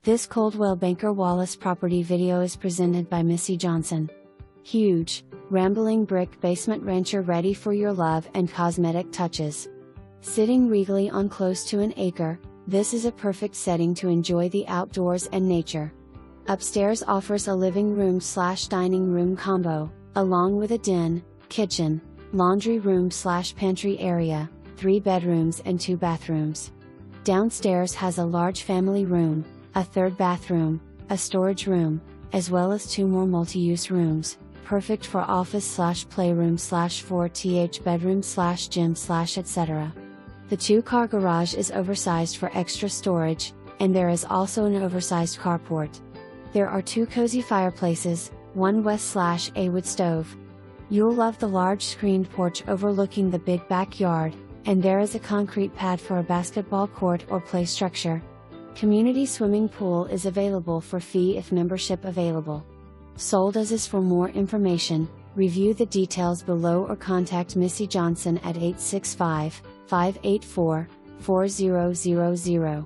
This Coldwell Banker Wallace property video is presented by Missy Johnson. Huge, rambling brick basement rancher ready for your love and cosmetic touches. Sitting regally on close to an acre, this is a perfect setting to enjoy the outdoors and nature. Upstairs offers a living room/dining room combo, along with a den, kitchen, laundry room/pantry area, 3 bedrooms and 2 bathrooms. Downstairs has a large family room, a 3rd bathroom, a storage room, as well as 2 more multi-use rooms, perfect for office/playroom/4th bedroom/gym/etc. The 2-car garage is oversized for extra storage, and there is also an oversized carport. There are 2 cozy fireplaces, one west/a wood stove. You'll love the large screened porch overlooking the big backyard, and there is a concrete pad for a basketball court or play structure. Community swimming pool is available for fee if membership available. Sold as is. For more information, review the details below or contact Missy Johnson at 865-584-4000.